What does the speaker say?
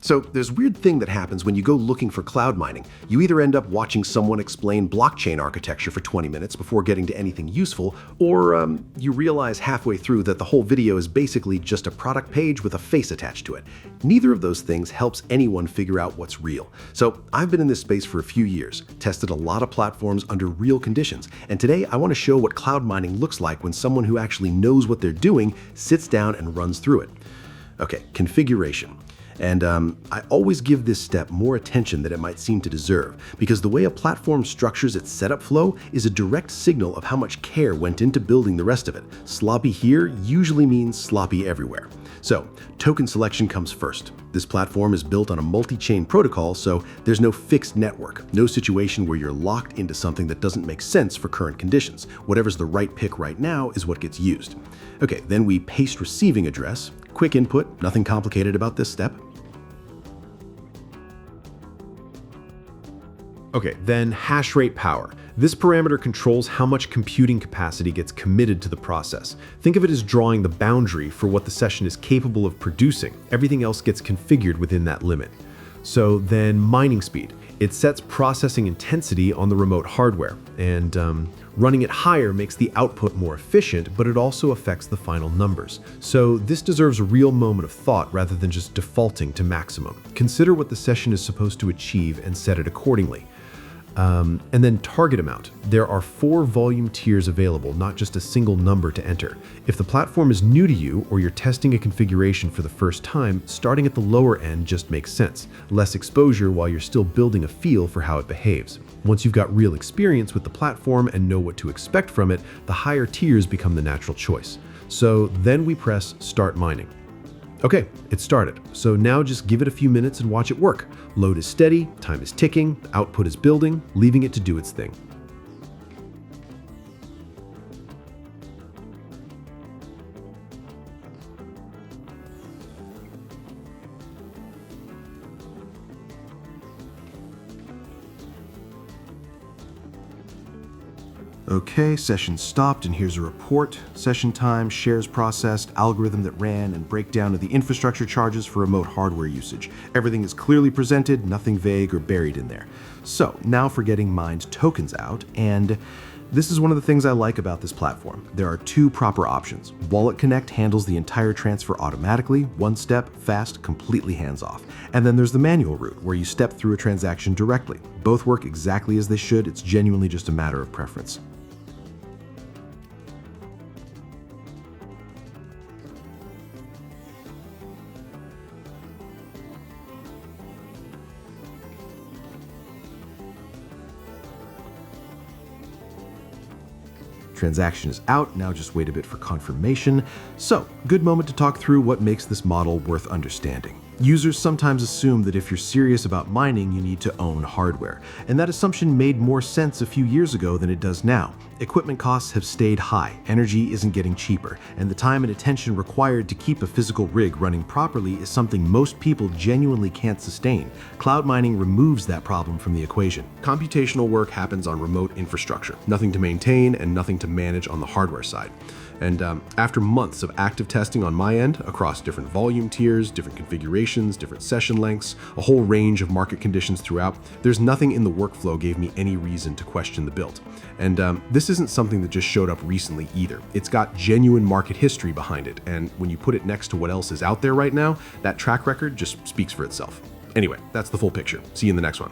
So there's a weird thing that happens when you go looking for cloud mining. You either end up watching someone explain blockchain architecture for 20 minutes before getting to anything useful, or you realize halfway through that the whole video is basically just a product page with a face attached to it. Neither of those things helps anyone figure out what's real. So I've been in this space for a few years, tested a lot of platforms under real conditions, and today I want to show what cloud mining looks like when someone who actually knows what they're doing sits down and runs through it. Okay, configuration. And I always give this step more attention than it might seem to deserve, because the way a platform structures its setup flow is a direct signal of how much care went into building the rest of it. Sloppy here usually means sloppy everywhere. So, token selection comes first. This platform is built on a multi-chain protocol, so there's no fixed network, no situation where you're locked into something that doesn't make sense for current conditions. Whatever's the right pick right now is what gets used. Okay, then we paste receiving address. Quick input, nothing complicated about this step. Okay, then hash rate power. This parameter controls how much computing capacity gets committed to the process. Think of it as drawing the boundary for what the session is capable of producing. Everything else gets configured within that limit. So then mining speed. It sets processing intensity on the remote hardware, and running it higher makes the output more efficient, but it also affects the final numbers. So this deserves a real moment of thought rather than just defaulting to maximum. Consider what the session is supposed to achieve and set it accordingly. And then target amount. There are 4 volume tiers available, not just a single number to enter. If the platform is new to you or you're testing a configuration for the first time, starting at the lower end just makes sense. Less exposure while you're still building a feel for how it behaves. Once you've got real experience with the platform and know what to expect from it, the higher tiers become the natural choice. So then we press Start Mining. Okay, it started. So now just give it a few minutes and watch it work. Load is steady, time is ticking, output is building, leaving it to do its thing. Okay, session stopped, and here's a report. Session time, shares processed, algorithm that ran, and breakdown of the infrastructure charges for remote hardware usage. Everything is clearly presented, nothing vague or buried in there. So, now for getting mined tokens out, and this is one of the things I like about this platform. There are 2 proper options. Wallet Connect handles the entire transfer automatically, one step, fast, completely hands-off. And then there's the manual route, where you step through a transaction directly. Both work exactly as they should, it's genuinely just a matter of preference. Transaction is out, now just wait a bit for confirmation. So, good moment to talk through what makes this model worth understanding. Users sometimes assume that if you're serious about mining, you need to own hardware. And that assumption made more sense a few years ago than it does now. Equipment costs have stayed high, energy isn't getting cheaper, and the time and attention required to keep a physical rig running properly is something most people genuinely can't sustain. Cloud mining removes that problem from the equation. Computational work happens on remote infrastructure, nothing to maintain and nothing to manage on the hardware side. And after months of active testing on my end, across different volume tiers, different configurations, different session lengths, a whole range of market conditions throughout, there's nothing in the workflow gave me any reason to question the build. And this isn't something that just showed up recently either. It's got genuine market history behind it, and when you put it next to what else is out there right now, that track record just speaks for itself. Anyway, that's the full picture. See you in the next one.